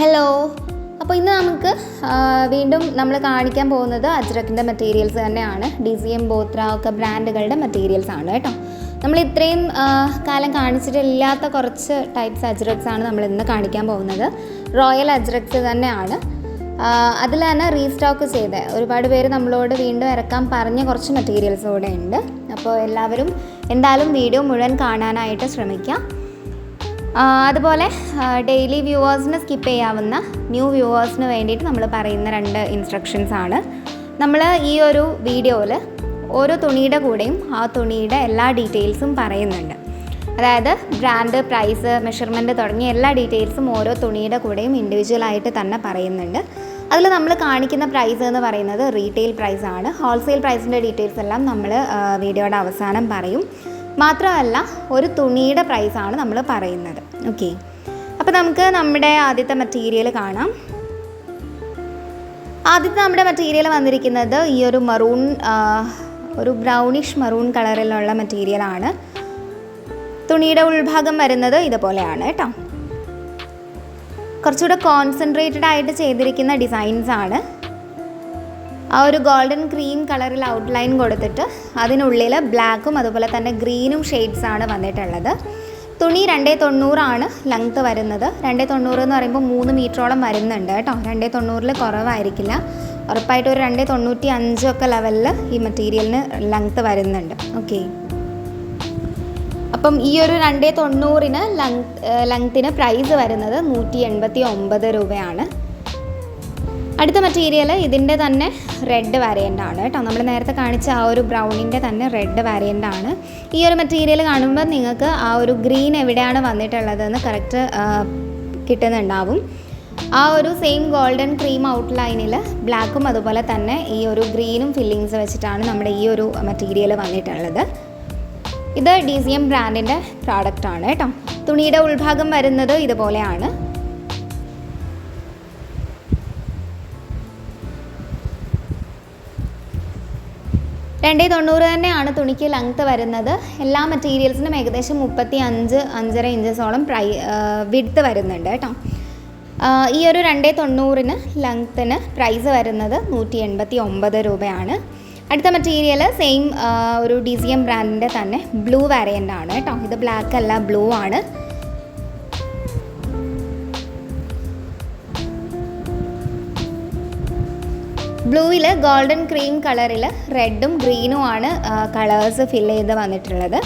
Hello. അപ്പോൾ ഇന്ന് നമുക്ക് വീണ്ടും നമ്മൾ കാണിക്കാൻ പോകുന്നത് അജ്രക്കിൻ്റെ മെറ്റീരിയൽസ് തന്നെയാണ്. DCM ബോത്ര ഒക്കെ ബ്രാൻഡുകളുടെ മെറ്റീരിയൽസ് ആണ് കേട്ടോ. നമ്മൾ ഇത്രയും കാലം കാണിച്ചിട്ടില്ലാത്ത കുറച്ച് ടൈപ്സ് അജ്രക്സ് ആണ് നമ്മൾ ഇന്ന് കാണിക്കാൻ പോകുന്നത്. റോയൽ അജ്രക്സ് തന്നെയാണ്. അതിൽ തന്നെ റീസ്റ്റോക്ക് ചെയ്ത് ഒരുപാട് പേര് നമ്മളോട് വീണ്ടും ഇറക്കാൻ പറഞ്ഞ കുറച്ച് മെറ്റീരിയൽസ് കൂടെ ഉണ്ട്. അപ്പോൾ എല്ലാവരും എന്തായാലും വീഡിയോ മുഴുവൻ കാണാനായിട്ട് ശ്രമിക്കുക. അതുപോലെ ഡെയിലി വ്യൂവേഴ്സിന് സ്കിപ്പ് ചെയ്യാവുന്ന ന്യൂ വ്യൂവേഴ്സിന് വേണ്ടിയിട്ട് നമ്മൾ പറയുന്ന 2 ഇൻസ്ട്രക്ഷൻസ് ആണ്. നമ്മൾ ഈ ഒരു വീഡിയോയിൽ ഓരോ തുണിയുടെ കൂടെയും ആ തുണിയുടെ എല്ലാ ഡീറ്റെയിൽസും പറയുന്നുണ്ട്. അതായത് ബ്രാൻഡ്, പ്രൈസ്, മെഷർമെൻറ്റ് തുടങ്ങിയ എല്ലാ ഡീറ്റെയിൽസും ഓരോ തുണിയുടെ കൂടെയും ഇൻഡിവിജ്വലായിട്ട് തന്നെ പറയുന്നുണ്ട്. അതിൽ നമ്മൾ കാണിക്കുന്ന പ്രൈസ് എന്ന് പറയുന്നത് റീറ്റെയിൽ പ്രൈസാണ്. ഹോൾസെയിൽ പ്രൈസിൻ്റെ ഡീറ്റെയിൽസ് എല്ലാം നമ്മൾ വീഡിയോയുടെ അവസാനം പറയും. മാത്രമല്ല ഒരു തുണിയുടെ പ്രൈസാണ് നമ്മൾ പറയുന്നത്. ഓക്കെ, അപ്പോൾ നമുക്ക് നമ്മുടെ ആദ്യത്തെ മെറ്റീരിയൽ കാണാം. ആദ്യത്തെ നമ്മുടെ മെറ്റീരിയൽ വന്നിരിക്കുന്നത് ഈ ഒരു മറൂൺ, ഒരു ബ്രൗണിഷ് മറൂൺ കളറിലുള്ള മെറ്റീരിയലാണ്. തുണിയുടെ ഉൾഭാഗം വരുന്നത് ഇതുപോലെയാണ് കേട്ടോ. കുറച്ചുകൂടെ കോൺസെൻട്രേറ്റഡ് ആയിട്ട് ചെയ്തിരിക്കുന്ന ഡിസൈൻസ് ആണ്. ആ ഒരു ഗോൾഡൻ ക്രീം കളറിൽ ഔട്ട്ലൈൻ കൊടുത്തിട്ട് അതിനുള്ളിൽ ബ്ലാക്കും അതുപോലെ തന്നെ ഗ്രീനും ഷെയ്ഡ്സ് ആണ് വന്നിട്ടുള്ളത്. തുണി 290 ലെങ്ത്ത് വരുന്നത്. 290 എന്ന് പറയുമ്പോൾ 3 മീറ്ററോളം വരുന്നുണ്ട് കേട്ടോ. 290 കുറവായിരിക്കില്ല, ഉറപ്പായിട്ട് ഒരു 295 ഒക്കെ ലെവലിൽ ഈ മെറ്റീരിയലിന് ലെങ്ത്ത് വരുന്നുണ്ട്. ഓക്കെ, അപ്പം ഈ ഒരു 290 ലെങ്ത്തിന് പ്രൈസ് വരുന്നത് 189 രൂപയാണ്. അടുത്ത മെറ്റീരിയൽ ഇതിൻ്റെ തന്നെ റെഡ് വാരിയൻ്റ് ആണ് കേട്ടോ. നമ്മൾ നേരത്തെ കാണിച്ച ആ ഒരു ബ്രൗണിൻ്റെ തന്നെ റെഡ് വാരിയൻ്റ് ആണ്. ഈ ഒരു മെറ്റീരിയൽ കാണുമ്പോൾ നിങ്ങൾക്ക് ആ ഒരു ഗ്രീൻ എവിടെയാണ് വന്നിട്ടുള്ളതെന്ന് കറക്റ്റ് കിട്ടുന്നുണ്ടാവും. ആ ഒരു സെയിം ഗോൾഡൻ ക്രീം ഔട്ട്ലൈനിൽ ബ്ലാക്കും അതുപോലെ തന്നെ ഈ ഒരു ഗ്രീനും ഫില്ലിങ്സ് വെച്ചിട്ടാണ് നമ്മുടെ ഈ ഒരു മെറ്റീരിയൽ വന്നിട്ടുള്ളത്. ഇത് DCM ബ്രാൻഡിൻ്റെ പ്രോഡക്റ്റാണ് കേട്ടോ. തുണിയുടെ ഉൾഭാഗം വരുന്നത് ഇതുപോലെയാണ്. $290 തന്നെയാണ് തുണിക്ക് ലെങ്ത്ത് വരുന്നത്. എല്ലാ മെറ്റീരിയൽസിനും ഏകദേശം 35-5.5 ഇഞ്ചസോളം വിഡ്ത്ത് വരുന്നുണ്ട് കേട്ടോ. ഈ ഒരു 290 ലെങ്ത്തിന് പ്രൈസ് വരുന്നത് 189 രൂപയാണ്. അടുത്ത മെറ്റീരിയൽ സെയിം ഒരു DCM ബ്രാൻഡിൻ്റെ തന്നെ ബ്ലൂ വാരിയൻ്റ് ആണ് കേട്ടോ. ഇത് ബ്ലാക്ക് അല്ല, ബ്ലൂ ആണ്. ബ്ലൂവിൽ ഗോൾഡൻ ക്രീം കളറിൽ റെഡും ഗ്രീനും ആണ് കളേഴ്സ് ഫില്ല് ചെയ്ത് വന്നിട്ടുള്ളത്.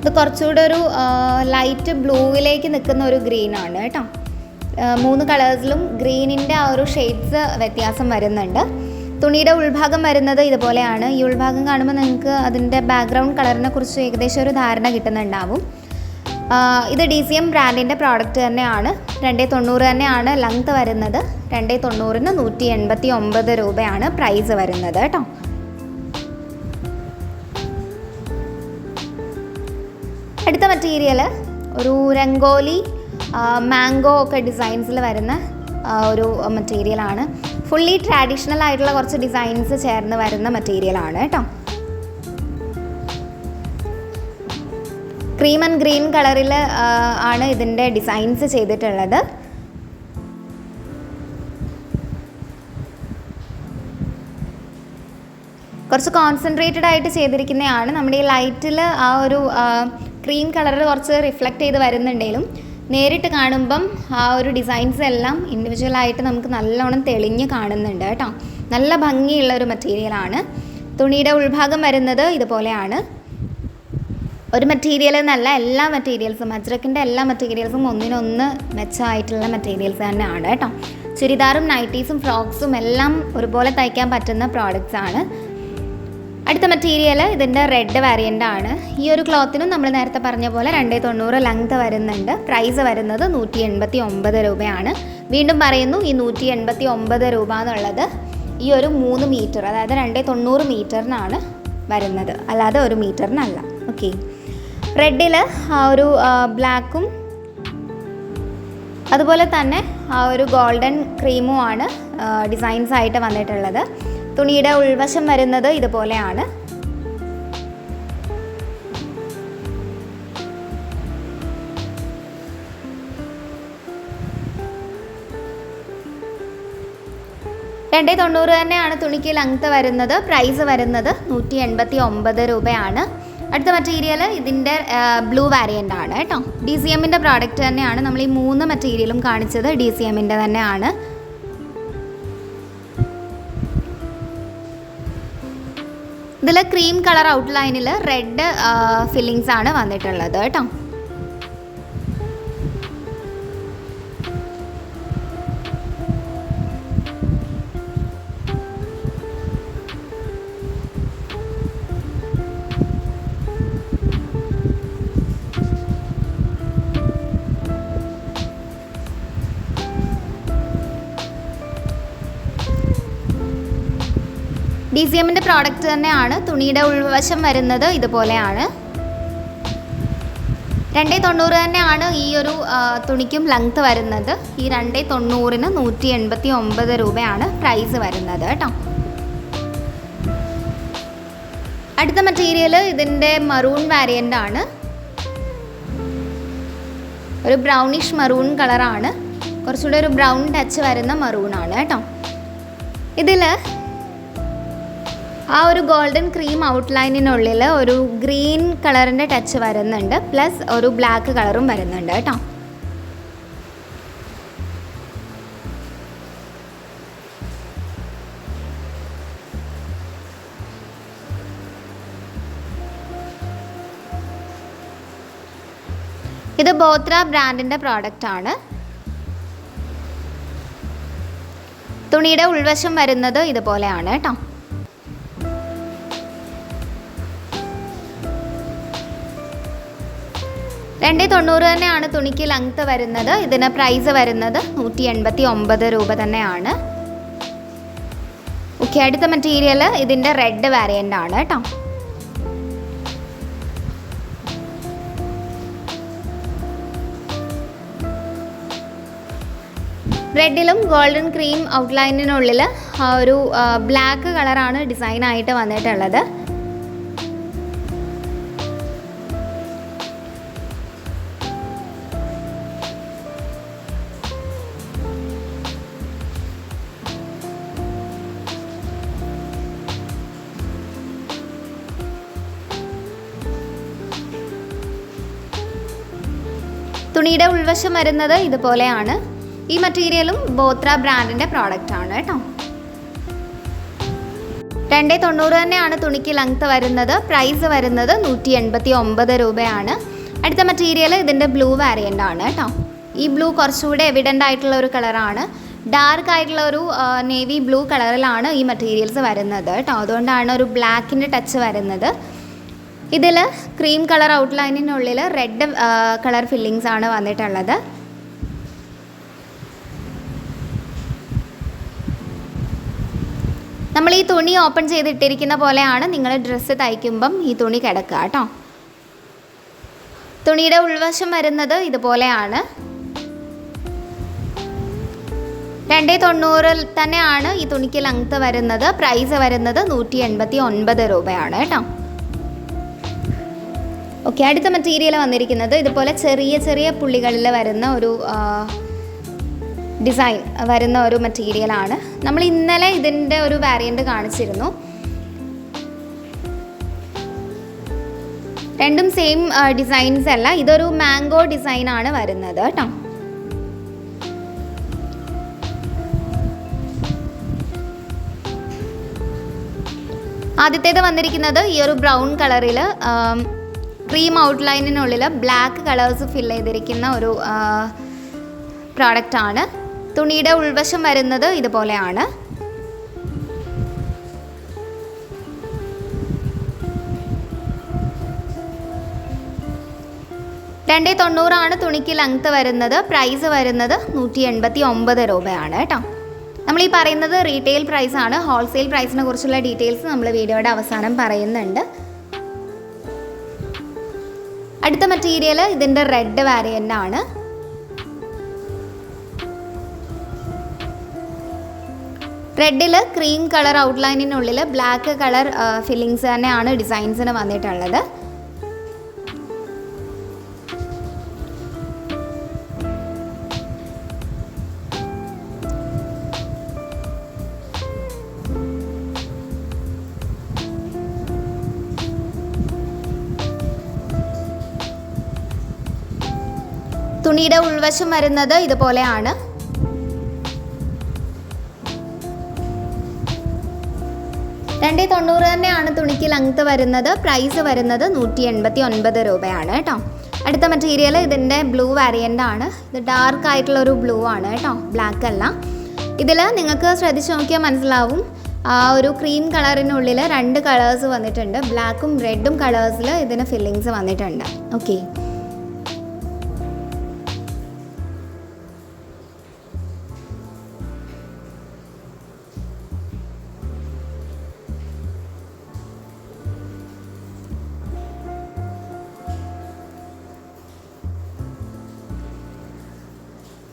ഇത് കുറച്ചുകൂടെ ഒരു ലൈറ്റ് ബ്ലൂവിലേക്ക് നിൽക്കുന്ന ഒരു ഗ്രീനാണ് കേട്ടോ. 3 കളേഴ്സിലും ഗ്രീനിൻ്റെ ആ ഒരു ഷെയ്ഡ്സ് വ്യത്യാസം വരുന്നുണ്ട്. തുണിയുടെ ഉൾഭാഗം വരുന്നത് ഇതുപോലെയാണ്. ഈ ഉൾഭാഗം കാണുമ്പോൾ നിങ്ങൾക്ക് അതിൻ്റെ ബാക്ക്ഗ്രൗണ്ട് കളറിനെ കുറിച്ച് ഏകദേശം ഒരു ധാരണ കിട്ടുന്നുണ്ടാവും. ഇത് DCM ബ്രാൻഡിൻ്റെ പ്രോഡക്റ്റ് തന്നെയാണ്. 290 തന്നെയാണ് ലെങ്ത്ത് വരുന്നത്. 290 189 രൂപയാണ് പ്രൈസ് വരുന്നത് കേട്ടോ. അടുത്ത മെറ്റീരിയൽ ഒരു രംഗോലി, മാംഗോ ഒക്കെ ഡിസൈൻസിൽ വരുന്ന ഒരു മെറ്റീരിയലാണ്. ഫുള്ളി ട്രാഡീഷണൽ ആയിട്ടുള്ള കുറച്ച് ഡിസൈൻസ് ചേർന്ന് വരുന്ന മെറ്റീരിയലാണ് കേട്ടോ. ക്രീം ആൻഡ് ഗ്രീൻ കളറിൽ ആണ് ഇതിൻ്റെ ഡിസൈൻസ് ചെയ്തിട്ടുള്ളത്. കുറച്ച് കോൺസെൻട്രേറ്റഡ് ആയിട്ട് ചെയ്തിരിക്കുന്നതാണ്. നമ്മുടെ ഈ ലൈറ്റിൽ ആ ഒരു ക്രീം കളർ കുറച്ച് റിഫ്ലക്റ്റ് ചെയ്ത് വരുന്നുണ്ടെങ്കിലും നേരിട്ട് കാണുമ്പം ആ ഒരു ഡിസൈൻസ് എല്ലാം ഇൻഡിവിജ്വലായിട്ട് നമുക്ക് നല്ലോണം തെളിഞ്ഞ് കാണുന്നുണ്ട് കേട്ടോ. നല്ല ഭംഗിയുള്ള ഒരു മെറ്റീരിയലാണ്. തുണിയുടെ ഉൾഭാഗം വരുന്നത് ഇതുപോലെയാണ്. ഒരു മെറ്റീരിയൽ എന്നല്ല, എല്ലാ മെറ്റീരിയൽസും അജ്രക്കിൻ്റെ എല്ലാ മെറ്റീരിയൽസും ഒന്നിനൊന്ന് മെച്ചമായിട്ടുള്ള മെറ്റീരിയൽസ് തന്നെയാണ് കേട്ടോ. ചുരിദാറും നൈറ്റീസും ഫ്രോക്സും എല്ലാം ഒരുപോലെ തയ്ക്കാൻ പറ്റുന്ന പ്രോഡക്റ്റ്സ് ആണ്. അടുത്ത മെറ്റീരിയൽ ഇതിൻ്റെ റെഡ് വാരിയൻ്റ് ആണ്. ഈ ഒരു ക്ലോത്തിനും നമ്മൾ നേരത്തെ പറഞ്ഞ പോലെ 290 ലെങ്ത്ത് വരുന്നുണ്ട്. പ്രൈസ് വരുന്നത് 189 രൂപയാണ്. വീണ്ടും പറയുന്നു, ഈ 189 രൂപ എന്നുള്ളത് ഈ ഒരു 3 മീറ്റർ, അതായത് 290 മീറ്ററിനാണ് വരുന്നത്, അല്ലാതെ 1 മീറ്ററിനല്ല. ഓക്കെ, റെഡിൽ ആ ഒരു ബ്ലാക്കും അതുപോലെ തന്നെ ആ ഒരു ഗോൾഡൻ ക്രീമും ആണ് ഡിസൈൻസ് ആയിട്ട് വന്നിട്ടുള്ളത്. തുണിയുടെ ഉൾവശം വരുന്നത് ഇതുപോലെയാണ്. 290 തന്നെയാണ് തുണിക്ക് ലെങ്ത്ത് വരുന്നത്. പ്രൈസ് വരുന്നത് 189 രൂപയാണ്. അടുത്ത മെറ്റീരിയൽ ഇതിൻ്റെ ബ്ലൂ വാരിയൻ്റ് ആണ് കേട്ടോ. DCMൻ്റെ പ്രോഡക്റ്റ് തന്നെയാണ്. നമ്മൾ ഈ 3 മെറ്റീരിയലും കാണിച്ചത് DCMൻ്റെ തന്നെയാണ്. ഇതിൽ ക്രീം കളർ ഔട്ട്ലൈനിൽ റെഡ് ഫില്ലിങ്സ് ആണ് വന്നിട്ടുള്ളത് കേട്ടോ. DCMൻ്റെ പ്രോഡക്റ്റ് തന്നെയാണ്. തുണിയുടെ ഉൾവശം വരുന്നത് ഇതുപോലെയാണ്. 290 തന്നെയാണ് ഈ ഒരു തുണിക്കും ലെങ്ത്ത് വരുന്നത്. ഈ 290ന് 189 രൂപയാണ് പ്രൈസ് വരുന്നത് കേട്ടോ. അടുത്ത മെറ്റീരിയൽ ഇതിൻ്റെ മറൂൺ വാരിയൻ്റ് ആണ്. ഒരു ബ്രൗണിഷ് മറൂൺ കളറാണ്. കുറച്ചുകൂടെ ഒരു ബ്രൗൺ ടച്ച് വരുന്ന മറൂണാണ് കേട്ടോ. ഇതിൽ ആ ഒരു ഗോൾഡൻ ക്രീം ഔട്ട്ലൈനിനുള്ളിൽ ഒരു ഗ്രീൻ കളറിൻ്റെ ടച്ച് വരുന്നുണ്ട്. പ്ലസ് ഒരു ബ്ലാക്ക് കളറും വരുന്നുണ്ട് കേട്ടോ. ഇത് ബോത്ര ബ്രാൻഡിൻ്റെ പ്രോഡക്റ്റ് ആണ്. തുണിയുടെ ഉൾവശം വരുന്നത് ഇതുപോലെയാണ് കേട്ടോ. 290 തന്നെയാണ് തുണിക്ക് ലെങ്ത്ത് വരുന്നത്. ഇതിന് പ്രൈസ് വരുന്നത് 189 രൂപ തന്നെയാണ്. ഓക്കെ, അടുത്ത മെറ്റീരിയൽ ഇതിൻ്റെ റെഡ് വാരിയൻ്റ് ആണ് കേട്ടോ. റെഡിലും ഗോൾഡൻ ക്രീം ഔട്ട്ലൈനിനുള്ളിൽ ഒരു ബ്ലാക്ക് കളറാണ് ഡിസൈനായിട്ട് വന്നിട്ടുള്ളത്. തുണിയുടെ ഉൾവശം വരുന്നത് ഇതുപോലെയാണ്. ഈ മെറ്റീരിയലും ബോത്ര ബ്രാൻഡിൻ്റെ പ്രോഡക്റ്റ് ആണ് കേട്ടോ. 290 തന്നെയാണ് തുണിക്ക് ലെങ്ത്ത് വരുന്നത്. പ്രൈസ് വരുന്നത് 189 രൂപയാണ്. അടുത്ത മെറ്റീരിയൽ ഇതിൻ്റെ ബ്ലൂ വാരിയൻ്റ് ആണ് കേട്ടോ. ഈ ബ്ലൂ കുറച്ചുകൂടെ എവിഡൻ്റ് ആയിട്ടുള്ള ഒരു കളറാണ്. ഡാർക്ക് ആയിട്ടുള്ള ഒരു നേവി ബ്ലൂ കളറിലാണ് ഈ മെറ്റീരിയൽസ് വരുന്നത് കേട്ടോ. അതുകൊണ്ടാണ് ഒരു ബ്ലാക്കിൻ്റെ ടച്ച് വരുന്നത്. ഇതിൽ ക്രീം കളർ ഔട്ട്ലൈനിനുള്ളിൽ റെഡ് കളർ ഫില്ലിങ്സ് ആണ് വന്നിട്ടുള്ളത്. നമ്മൾ ഈ തുണി ഓപ്പൺ ചെയ്തിട്ടിരിക്കുന്ന പോലെയാണ് നിങ്ങൾ ഡ്രസ്സ് തയ്ക്കുമ്പം ഈ തുണി കിടക്കുക കേട്ടോ. തുണിയുടെ ഉൾവശം വരുന്നത് ഇതുപോലെയാണ്. 290 തന്നെയാണ് ഈ തുണിക്ക് ലെങ്ത്ത് വരുന്നത്. പ്രൈസ് വരുന്നത് 189 രൂപയാണ് കേട്ടോ. ഓക്കെ, അടുത്ത മെറ്റീരിയൽ വന്നിരിക്കുന്നത് ഇതുപോലെ ചെറിയ ചെറിയ പുള്ളികളിൽ വരുന്ന ഒരു ഡിസൈൻ വരുന്ന ഒരു മെറ്റീരിയലാണ്. നമ്മൾ ഇന്നലെ ഇതിൻ്റെ ഒരു വാരിയൻ്റ് കാണിച്ചിരുന്നു. രണ്ടും സെയിം ഡിസൈൻസ് അല്ല. ഇതൊരു മാംഗോ ഡിസൈനാണ് വരുന്നത് കേട്ടോ. ആദ്യത്തേത് വന്നിരിക്കുന്നത് ഈ ഒരു ബ്രൗൺ കളറിൽ ക്രീം ഔട്ട്ലൈനിനുള്ളിൽ ബ്ലാക്ക് കളേഴ്സ് ഫിൽ ചെയ്തിരിക്കുന്ന ഒരു പ്രോഡക്റ്റാണ്. തുണിയുടെ ഉൾവശം വരുന്നത് ഇതുപോലെയാണ്. രണ്ടേ 90 തുണിക്ക് ലെങ്ത്ത് വരുന്നത്. പ്രൈസ് വരുന്നത് 189 രൂപയാണ് കേട്ടോ. നമ്മൾ ഈ പറയുന്നത് റീറ്റെയിൽ പ്രൈസാണ്. ഹോൾസെയിൽ പ്രൈസിനെ കുറിച്ചുള്ള ഡീറ്റെയിൽസ് നമ്മൾ വീഡിയോയുടെ അവസാനം പറയുന്നുണ്ട്. അടുത്ത മെറ്റീരിയൽ ഇതിൻ്റെ റെഡ് വാരിയൻ്റ് ആണ്. റെഡിൽ ക്രീം കളർ ഔട്ട്ലൈനിനുള്ളിൽ ബ്ലാക്ക് കളർ ഫില്ലിങ്സ് തന്നെയാണ് ഡിസൈൻസിന് വന്നിട്ടുള്ളത്. തുണിയുടെ ഉൾവശം വരുന്നത് ഇതുപോലെയാണ്. $290 തന്നെയാണ് തുണിക്ക് ലെങ്ത് വരുന്നത്. പ്രൈസ് വരുന്നത് 189 രൂപയാണ് കേട്ടോ. അടുത്ത മെറ്റീരിയൽ ഇതിൻ്റെ ബ്ലൂ വേരിയൻ്റ് ആണ്. ഇത് ഡാർക്ക് ആയിട്ടുള്ളൊരു ബ്ലൂ ആണ് കേട്ടോ, ബ്ലാക്ക് അല്ല. ഇതിൽ നിങ്ങൾക്ക് ശ്രദ്ധിച്ച് നോക്കിയാൽ മനസ്സിലാവും, ആ ഒരു ക്രീം കളറിനുള്ളിൽ 2 കളേഴ്സ് വന്നിട്ടുണ്ട്. ബ്ലാക്കും റെഡും കളേഴ്സിൽ ഇതിന് ഫില്ലിങ്സ് വന്നിട്ടുണ്ട്. ഓക്കെ,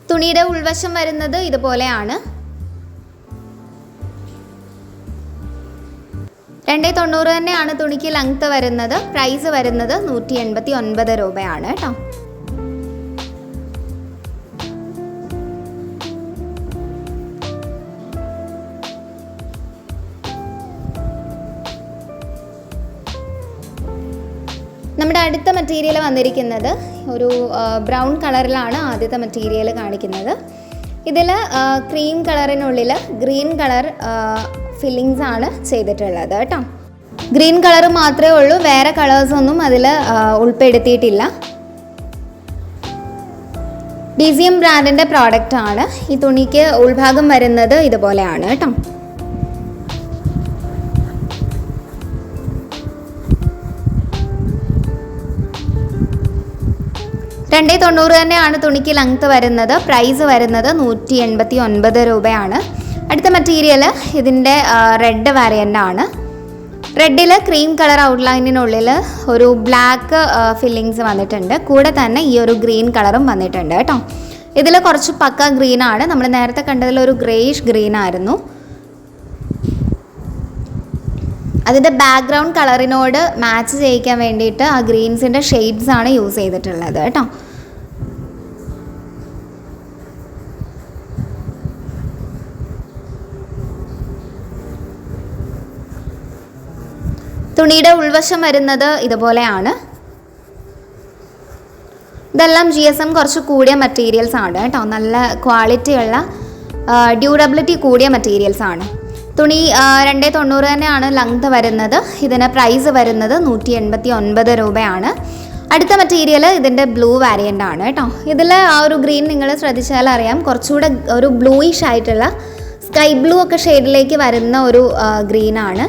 തുണിയുടെ ഉൾവശം വരുന്നത് ഇതുപോലെയാണ്. 290 തന്നെയാണ് തുണിക്ക് ലെങ്ത് വരുന്നത്. പ്രൈസ് വരുന്നത് 189 രൂപയാണ് കേട്ടോ. നമ്മുടെ അടുത്ത മെറ്റീരിയൽ വന്നിരിക്കുന്നത് ഒരു ബ്രൗൺ കളറിലാണ്. ആദ്യത്തെ മെറ്റീരിയൽ കാണിക്കുന്നത് ഇതിൽ ക്രീം കളറിനുള്ളിൽ ഗ്രീൻ കളർ ഫില്ലിങ്സ് ആണ് ചെയ്തിട്ടുള്ളത് കേട്ടോ. ഗ്രീൻ കളർ മാത്രമേ ഉള്ളൂ, വേറെ കളേഴ്സൊന്നും അതിൽ ഉൾപ്പെടുത്തിയിട്ടില്ല. DCM ബ്രാൻഡിൻ്റെ പ്രോഡക്റ്റ് ആണ്. ഈ തുണിക്ക് ഉൾഭാഗം വരുന്നത് ഇതുപോലെയാണ് കേട്ടോ. 290 തന്നെയാണ് തുണിക്ക് ലെങ്ത് വരുന്നത്. പ്രൈസ് വരുന്നത് 189 രൂപയാണ്. അടുത്ത മെറ്റീരിയൽ ഇതിൻ്റെ റെഡ് വേരിയൻ്റ് ആണ്. റെഡിൽ ക്രീം കളർ ഔട്ട്ലൈനിനുള്ളിൽ ഒരു ബ്ലാക്ക് ഫില്ലിങ്സ് വന്നിട്ടുണ്ട്. കൂടെ തന്നെ ഈ ഒരു ഗ്രീൻ കളറും വന്നിട്ടുണ്ട് കേട്ടോ. ഇതിൽ കുറച്ച് പക്ക ഗ്രീനാണ്. നമ്മൾ നേരത്തെ കണ്ടതിൽ ഒരു ഗ്രേയിഷ് ഗ്രീൻ ആയിരുന്നു. അതിൻ്റെ ബാക്ക്ഗ്രൗണ്ട് കളറിനോട് മാച്ച് ചെയ്യിക്കാൻ വേണ്ടിയിട്ട് ആ ഗ്രീൻസിൻ്റെ ഷെയ്ഡ്സ് ആണ് യൂസ് ചെയ്തിട്ടുള്ളത് കേട്ടോ. തുണിയുടെ ഉൾവശം വരുന്നത് ഇതുപോലെയാണ്. ഇതെല്ലാം GSM കുറച്ച് കൂടിയ മെറ്റീരിയൽസ് ആണ് കേട്ടോ. നല്ല ക്വാളിറ്റിയുള്ള ഡ്യൂറബിലിറ്റി കൂടിയ മെറ്റീരിയൽസ് ആണ്. തുണി 290 തന്നെയാണ് ലെങ്ത് വരുന്നത്. ഇതിന് പ്രൈസ് വരുന്നത് 189 രൂപയാണ്. അടുത്ത മെറ്റീരിയൽ ഇതിൻ്റെ ബ്ലൂ വേരിയൻ്റ് ആണ് കേട്ടോ. ഇതിൽ ആ ഒരു ഗ്രീൻ നിങ്ങൾ ശ്രദ്ധിച്ചാൽ അറിയാം, കുറച്ചുകൂടെ ഒരു ബ്ലൂയിഷ് ആയിട്ടുള്ള സ്കൈ ബ്ലൂ ഒക്കെ ഷെയ്ഡിലേക്ക് വരുന്ന ഒരു ഗ്രീനാണ്.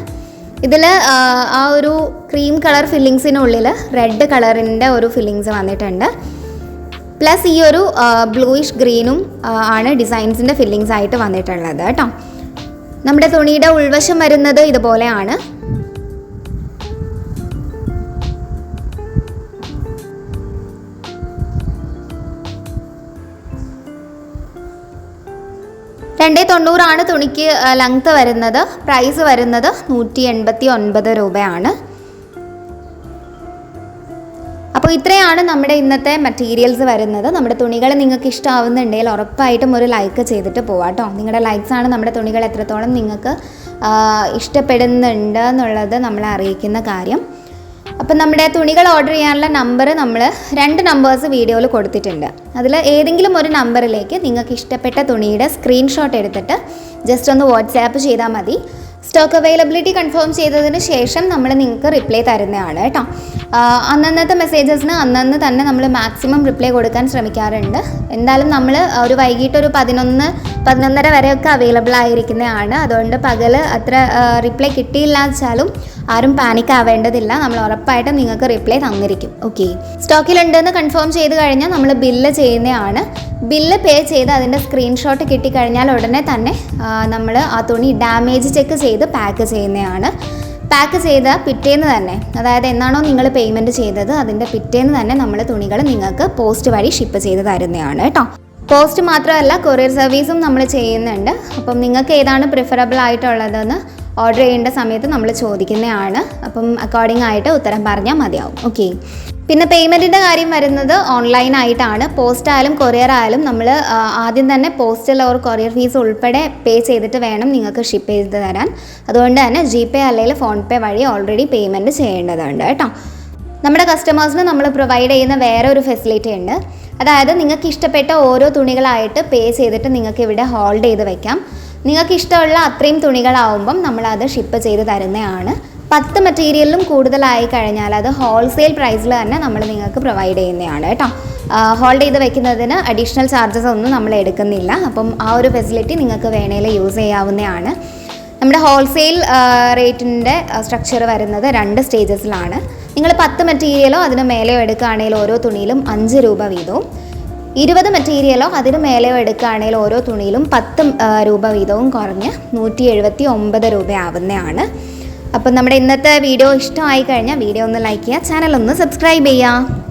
ഇതിൽ ആ ഒരു ക്രീം കളർ ഫില്ലിങ്സിനുള്ളിൽ റെഡ് കളറിൻ്റെ ഒരു ഫില്ലിങ്സ് വന്നിട്ടുണ്ട്. പ്ലസ് ഈ ഒരു ബ്ലൂയിഷ് ഗ്രീനും ആണ് ഡിസൈൻസിൻ്റെ ഫില്ലിങ്സ് ആയിട്ട് വന്നിട്ടുള്ളത് കേട്ടോ. നമ്മുടെ തുണിയുടെ ഉൾവശം വരുന്നത് ഇതുപോലെയാണ്. $290 തുണിക്ക് ലെങ്ത് വരുന്നത്. പ്രൈസ് വരുന്നത് 189 രൂപയാണ്. അപ്പോൾ ഇത്രയാണ് നമ്മുടെ ഇന്നത്തെ മെറ്റീരിയൽസ് വരുന്നത്. നമ്മുടെ തുണികൾ നിങ്ങൾക്ക് ഇഷ്ടമാവുന്നുണ്ടെങ്കിൽ ഉറപ്പായിട്ടും ഒരു ലൈക്ക് ചെയ്തിട്ട് പോവാം കേട്ടോ. നിങ്ങളുടെ ലൈക്സാണ് നമ്മുടെ തുണികൾ എത്രത്തോളം നിങ്ങൾക്ക് ഇഷ്ടപ്പെടുന്നുണ്ട് എന്നുള്ളത് നമ്മളെ അറിയിക്കുന്ന കാര്യം. അപ്പം നമ്മുടെ തുണികൾ ഓർഡർ ചെയ്യാനുള്ള നമ്പർ നമ്മൾ 2 നമ്പേഴ്സ് വീഡിയോയിൽ കൊടുത്തിട്ടുണ്ട്. അതിൽ ഏതെങ്കിലും ഒരു നമ്പറിലേക്ക് നിങ്ങൾക്ക് ഇഷ്ടപ്പെട്ട തുണിയുടെ സ്ക്രീൻഷോട്ട് എടുത്തിട്ട് ജസ്റ്റ് ഒന്ന് വാട്സാപ്പ് ചെയ്താൽ മതി. സ്റ്റോക്ക് അവൈലബിലിറ്റി കൺഫേം ചെയ്തതിന് ശേഷം നമ്മൾ നിങ്ങൾക്ക് റിപ്ലൈ തരുന്നതാണ് കേട്ടോ. അന്നന്നത്തെ മെസ്സേജസിന് അന്നന്ന് തന്നെ നമ്മൾ മാക്സിമം റിപ്ലൈ കൊടുക്കാൻ ശ്രമിക്കാറുണ്ട്. എന്തായാലും നമ്മൾ ഒരു വൈകിട്ട് ഒരു 11-11:30 വരെയൊക്കെ അവൈലബിൾ ആയിരിക്കുന്നതാണ്. അതുകൊണ്ട് പകൽ അത്ര റിപ്ലൈ കിട്ടിയില്ല വെച്ചാലും ആരും പാനിക് ആവേണ്ടതില്ല. നമ്മൾ ഉറപ്പായിട്ടും നിങ്ങൾക്ക് റിപ്ലൈ തന്നിരിക്കും. ഓക്കെ, സ്റ്റോക്കിലുണ്ടെന്ന് കൺഫേം ചെയ്ത് കഴിഞ്ഞാൽ നമ്മൾ ബില്ല് ചെയ്യുന്നതാണ്. ബില്ല് പേ ചെയ്ത് അതിൻ്റെ സ്ക്രീൻഷോട്ട് കിട്ടിക്കഴിഞ്ഞാൽ ഉടനെ തന്നെ നമ്മൾ ആ തുണി ഡാമേജ് ചെക്ക് ചെയ്ത് പാക്ക് ചെയ്യുന്നതാണ്. പാക്ക് ചെയ്ത പിറ്റേന്ന് തന്നെ, അതായത് എന്നാണോ നിങ്ങൾ പേയ്മെൻറ്റ് ചെയ്തത് അതിൻ്റെ പിറ്റേന്ന് തന്നെ നമ്മൾ തുണികൾ നിങ്ങൾക്ക് പോസ്റ്റ് വഴി ഷിപ്പ് ചെയ്ത് തരുന്നതാണ് കേട്ടോ. പോസ്റ്റ് മാത്രമല്ല, കൊറിയർ സർവീസും നമ്മൾ ചെയ്യുന്നുണ്ട്. അപ്പം നിങ്ങൾക്ക് ഏതാണ് പ്രിഫറബിൾ ആയിട്ടുള്ളതെന്ന് ഓർഡർ ചെയ്യേണ്ട സമയത്ത് നമ്മൾ ചോദിക്കുന്നതാണ്. അപ്പം അക്കോർഡിംഗ് ആയിട്ട് ഉത്തരം പറഞ്ഞാൽ മതിയാവും. ഓക്കെ, പിന്നെ പേയ്മെൻറ്റിൻ്റെ കാര്യം വരുന്നത് ഓൺലൈനായിട്ടാണ്. പോസ്റ്റ് ആയാലും കൊറിയർ ആയാലും നമ്മൾ ആദ്യം തന്നെ പോസ്റ്റൽ ഓർ കൊറിയർ ഫീസ് ഉൾപ്പെടെ പേ ചെയ്തിട്ട് വേണം നിങ്ങൾക്ക് ഷിപ്പ് ചെയ്ത് തരാൻ. അതുകൊണ്ട് തന്നെ GPay അല്ലെങ്കിൽ ഫോൺപേ വഴി ഓൾറെഡി പേയ്മെൻറ്റ് ചെയ്യേണ്ടതുണ്ട് കേട്ടോ. നമ്മുടെ കസ്റ്റമേഴ്സിന് നമ്മൾ പ്രൊവൈഡ് ചെയ്യുന്ന വേറെ ഒരു ഫെസിലിറ്റി ഉണ്ട്. അതായത് നിങ്ങൾക്ക് ഇഷ്ടപ്പെട്ട ഓരോ തുണികളായിട്ട് പേ ചെയ്തിട്ട് നിങ്ങൾക്ക് ഇവിടെ ഹോൾഡ് ചെയ്ത് വെക്കാം. നിങ്ങൾക്ക് ഇഷ്ടമുള്ള അത്രയും തുണികളാവുമ്പം നമ്മളത് ഷിപ്പ് ചെയ്ത് തരുന്നതാണ്. 10 മെറ്റീരിയലിലും കൂടുതലായി കഴിഞ്ഞാൽ അത് ഹോൾസെയിൽ പ്രൈസിൽ തന്നെ നമ്മൾ നിങ്ങൾക്ക് പ്രൊവൈഡ് ചെയ്യുന്നതാണ് കേട്ടോ. ഹോൾഡ് ചെയ്ത് വെക്കുന്നതിന് അഡീഷണൽ ചാർജസ് ഒന്നും നമ്മൾ എടുക്കുന്നില്ല. അപ്പം ആ ഒരു ഫെസിലിറ്റി നിങ്ങൾക്ക് വേണേൽ യൂസ് ചെയ്യാവുന്നതാണ്. നമ്മുടെ ഹോൾസെയിൽ റേറ്റിൻ്റെ സ്ട്രക്ചർ വരുന്നത് 2 സ്റ്റേജസിലാണ്. നിങ്ങൾ 10 മെറ്റീരിയലോ അതിന് മേലെയോ എടുക്കുകയാണെങ്കിൽ ഓരോ തുണിയിലും 5 രൂപ വീതവും, 20 മെറ്റീരിയലോ അതിന് മേലെയോ എടുക്കുകയാണെങ്കിൽ ഓരോ തുണിയിലും 10 രൂപ വീതവും കുറഞ്ഞ് 179 രൂപ ആവുന്നതാണ്. അപ്പം നമ്മുടെ ഇന്നത്തെ വീഡിയോ ഇഷ്ടമായി കഴിഞ്ഞാൽ വീഡിയോ ഒന്ന് ലൈക്ക് ചെയ്യുക, ചാനൽ ഒന്ന് സബ്സ്ക്രൈബ് ചെയ്യുക.